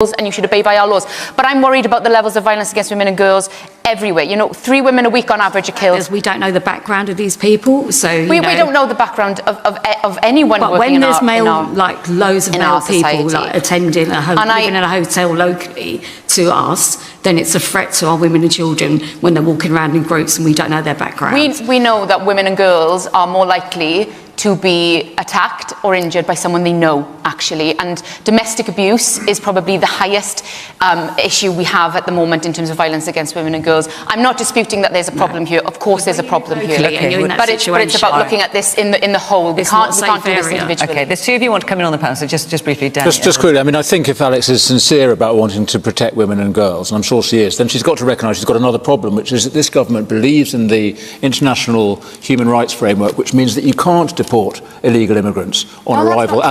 and you should obey by our laws. But I'm worried about the levels of violence against women and girls everywhere. You know, 3 women a week on average are killed. We don't know the background of these people, so we don't know the background of anyone but working when there's loads of male people society, attending living in a hotel locally to us, then it's a threat to our women and children when they're walking around in groups and we don't know their background. We know that women and girls are more likely to be attacked or injured by someone they know, actually. And domestic abuse is probably the highest issue we have at the moment in terms of violence against women and girls. I'm not disputing that there's a problem here. Of course there's a problem here. But it's about looking at this in the whole. We can't do this individually. Okay, there's 2 of you want to come in on the panel, so just briefly, Danny. Just quickly, I mean, I think if Alex is sincere about wanting to protect women and girls, and I'm sure she is, then she's got to recognise she's got another problem, which is that this government believes in the international human rights framework, which means that you can't deport illegal immigrants on arrival.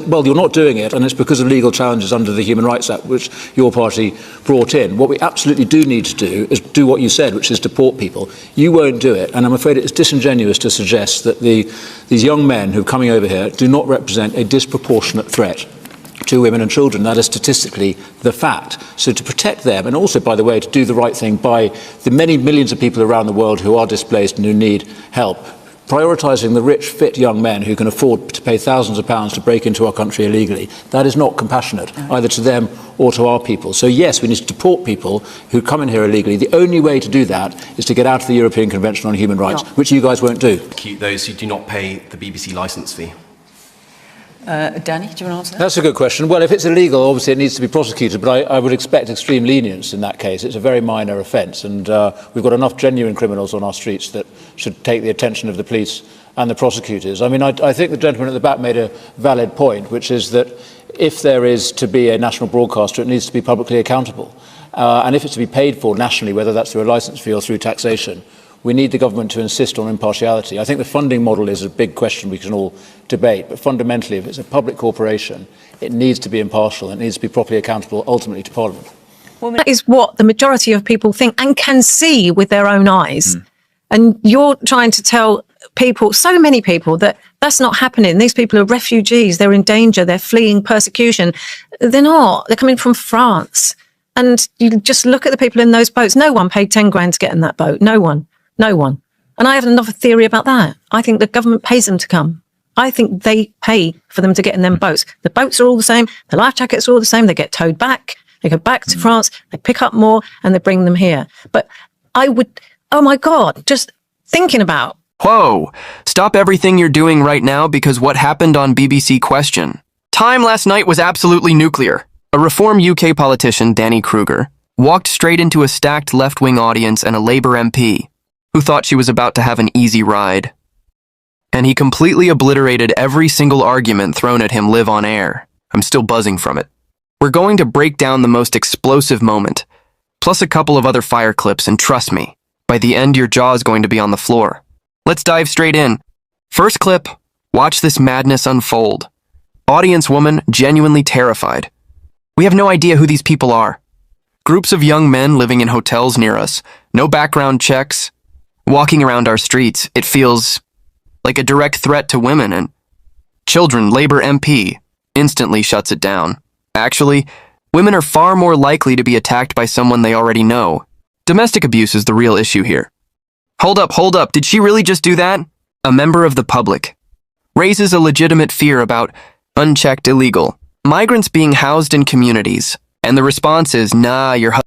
Well, you're not doing it, and it's because of legal challenges under the Human Rights Act, which your party brought in. What we absolutely do need to do is do what you said, which is deport people. You won't do it, and I'm afraid it's disingenuous to suggest that these young men who are coming over here do not represent a disproportionate threat to women and children. That is statistically the fact. So to protect them, and also, by the way, to do the right thing by the many millions of people around the world who are displaced and who need help, prioritising the rich, fit young men who can afford to pay thousands of pounds to break into our country illegally, that is not compassionate, either to them or to our people. So yes, we need to deport people who come in here illegally. The only way to do that is to get out of the European Convention on Human Rights, which you guys won't do. Those who do not pay the BBC licence fee. Danny, do you want to answer that? That's a good question. Well, if it's illegal, obviously it needs to be prosecuted, but I would expect extreme lenience in that case. It's a very minor offence, and we've got enough genuine criminals on our streets that should take the attention of the police and the prosecutors. I mean, I think the gentleman at the back made a valid point, which is that if there is to be a national broadcaster, it needs to be publicly accountable. And if it's to be paid for nationally, whether that's through a licence fee or through taxation, we need the government to insist on impartiality. I think the funding model is a big question we can all debate, but fundamentally, if it's a public corporation, it needs to be impartial, and it needs to be properly accountable ultimately to Parliament. That is what the majority of people think and can see with their own eyes. And you're trying to tell people, so many people, that that's not happening. These people are refugees, they're in danger, they're fleeing persecution. They're not. They're coming from France. And you just look at the people in those boats. No one paid 10 grand to get in that boat. No one. No one. And I have another theory about that. I think the government pays them to come. I think they pay for them to get in them boats. The boats are all the same. The life jackets are all the same. They get towed back. They go back to France. They pick up more and they bring them here. But I would, oh my God, just thinking about. Whoa, stop everything you're doing right now because what happened on BBC Question. Time last night was absolutely nuclear. A Reform UK politician, Danny Kruger, walked straight into a stacked left-wing audience and a Labour MP who thought she was about to have an easy ride. And he completely obliterated every single argument thrown at him live on air. I'm still buzzing from it. We're going to break down the most explosive moment, plus a couple of other fire clips, and trust me, by the end your jaw's going to be on the floor. Let's dive straight in. First clip, watch this madness unfold. Audience woman genuinely terrified. We have no idea who these people are. Groups of young men living in hotels near us, no background checks. Walking around our streets, it feels like a direct threat to women and children. Labour MP instantly shuts it down. Actually, women are far more likely to be attacked by someone they already know. Domestic abuse is the real issue here. Hold up, did she really just do that? A member of the public raises a legitimate fear about unchecked illegal migrants being housed in communities, and the response is, nah, your